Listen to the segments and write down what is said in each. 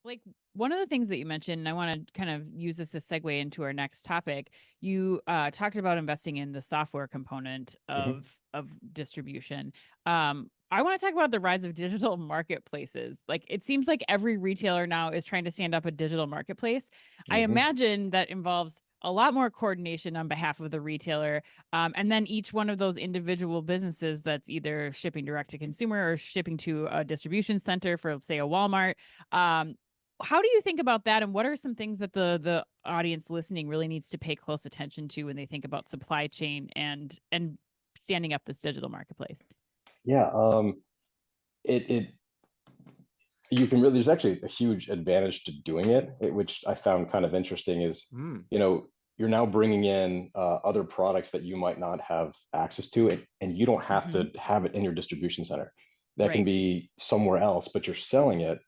Like one of the things that you mentioned, and I want to kind of use this to segue into our next topic. You talked about investing in the software component Mhm. of distribution. I want to talk about the rise of digital marketplaces. Like it seems like every retailer now is trying to stand up a digital marketplace. I Mhm. imagine that involves a lot more coordination on behalf of the retailer, and then each one of those individual businesses that's either shipping direct to consumer or shipping to a distribution center for, say, a Walmart. How do you think about that, and what are some things that the audience listening really needs to pay close attention to when they think about supply chain and standing up this digital marketplace? Yeah, it you can really there's actually a huge advantage to doing it, which I found kind of interesting is, Mm, you know, you're now bringing in other products that you might not have access to, and you don't have Hmm. to have it in your distribution center. That can Right. be somewhere else, but you're selling it.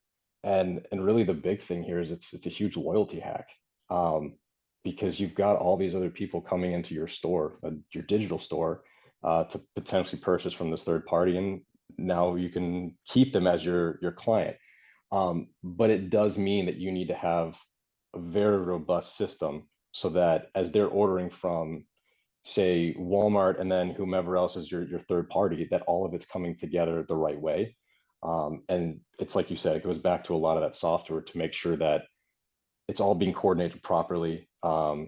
And really the big thing here is it's a huge loyalty hack. Um, because you've got all these other people coming into your store, your digital store, to potentially purchase from this third party, and now you can keep them as your client. But it does mean that you need to have a very robust system so that as they're ordering from, say, Walmart and then whomever else is your third party, that all of it's coming together the right way. And it's like you said, it goes back to a lot of that software to make sure that it's all being coordinated properly, that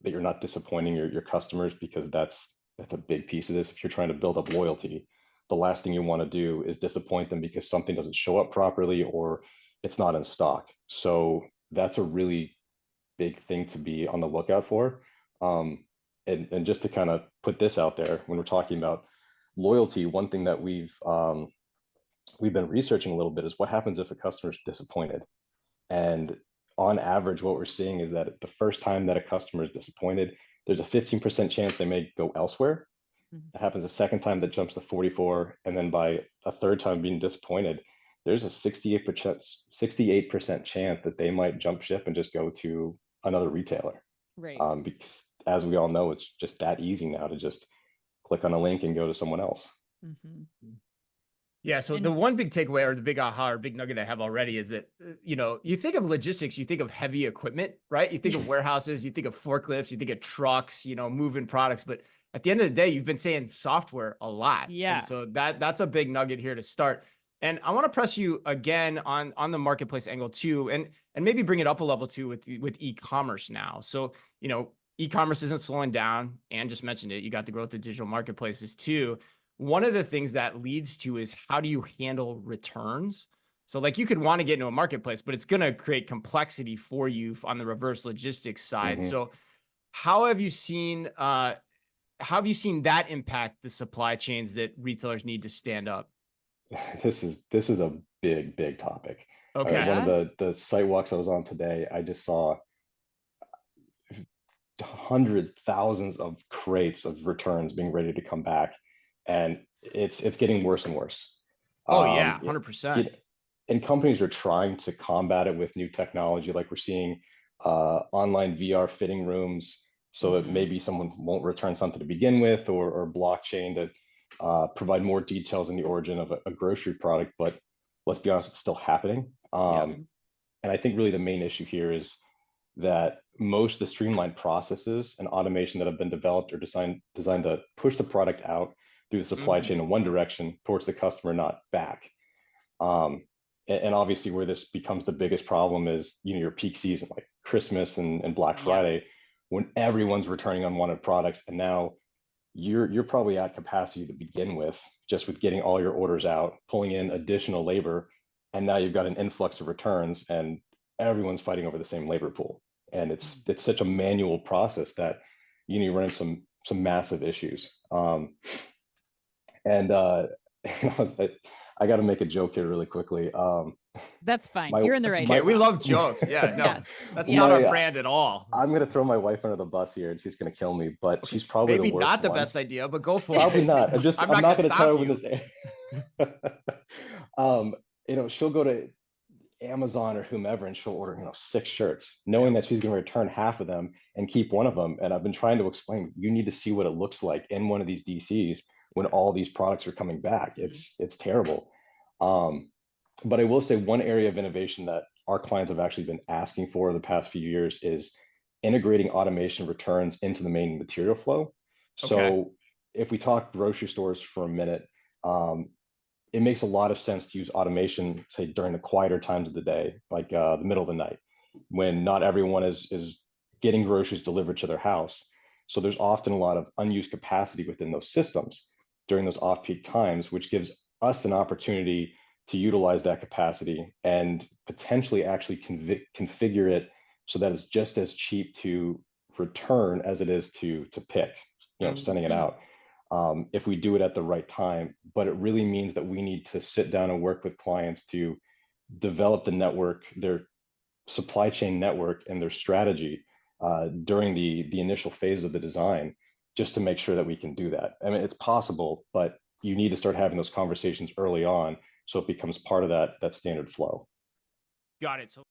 you're not disappointing your customers, because that's a big piece of this. If you're trying to build up loyalty, the last thing you want to do is disappoint them because something doesn't show up properly or it's not in stock. So that's a really big thing to be on the lookout for. And just to kind of put this out there, when we're talking about loyalty, one thing that we've been researching a little bit is what happens if a customer is disappointed. And on average, what we're seeing is that the first time that a customer is disappointed, there's a 15% chance they may go elsewhere. Mhm. It happens a second time, that jumps to 44. And then by a third time being disappointed, there's a 68% chance that they might jump ship and just go to another retailer. Right. Because as we all know, it's just that easy now to just click on a link and go to someone else. Hmm. yeah. So the And one big takeaway or the big aha or big nugget I have already is that, you think of logistics, you think of heavy equipment, right? You think of warehouses, you think of forklifts, you think of trucks, moving products. But at the end of the day, you've been saying software a lot. And yeah. so that's a big nugget here to start. And I want to press you again on the marketplace angle too, and maybe bring it up a level too with e-commerce now. So, e-commerce isn't slowing down. And just mentioned it. You got the growth of digital marketplaces too. One of the things that leads to is how do you handle returns? So like you could want to get into a marketplace, but it's going to create complexity for you on the reverse logistics side. Mhm. So how have you seen that impact the supply chains that retailers need to stand up? This is a big topic. Okay. One of Yeah. the site walks I was on today, I just saw hundreds, thousands of crates of returns being ready to come back, and it's getting worse and worse. Oh yeah, It, 100%. it, and companies are trying to combat it with new technology, like we're seeing online VR fitting rooms, so that Hmm. maybe someone won't return something to begin with, or blockchain to provide more details in the origin of a grocery product. But let's be honest, it's still happening. Yep. And I think really the main issue here is that most of the streamlined processes and automation that have been developed are designed to push the product out through the supply Hmm. chain in one direction towards the customer, not back. And obviously, where this becomes the biggest problem is, your peak season, like Christmas and Black Yeah. Friday, when everyone's returning unwanted products, and now you're probably at capacity to begin with, just with getting all your orders out, pulling in additional labor, and now you've got an influx of returns, and everyone's fighting over the same labor pool. And it's such a manual process that you run into some massive issues. And I got to make a joke here really quickly. That's fine. My You're in the That's right okay. my We spot. love jokes. Yeah, no, Yes. that's not Yeah. our my brand at all. I'm gonna throw my wife under the bus here, and she's gonna kill me, but Okay. she's probably the Maybe worst not the one. best idea, but go for Probably it. not. I'm I'm not going not to gonna tell her stop when you. this um, she'll go to Amazon or whomever, and she'll order, 6 shirts, knowing Yep. that she's gonna return half of them and keep one of them. And I've been trying to explain, you need to see what it looks like in one of these DCs when all these products are coming back. Mhm. It's terrible. Um, but I will say one area of innovation that our clients have actually been asking for the past few years is integrating automation returns into the main material flow. Okay. So if we talk grocery stores for a minute, it makes a lot of sense to use automation, say during the quieter times of the day, like the middle of the night, when not everyone is getting groceries delivered to their house. So there's often a lot of unused capacity within those systems during those off-peak times, which gives us an opportunity to utilize that capacity and potentially actually configure it so that it's just as cheap to return as it is to pick, sending it out, if we do it at the right time. But it really means that we need to sit down and work with clients to develop the network, their supply chain network, and their strategy during the initial phase of the design, just to make sure that we can do that. I mean, it's possible, but you need to start having those conversations early on so it becomes part of that standard flow. Got it. So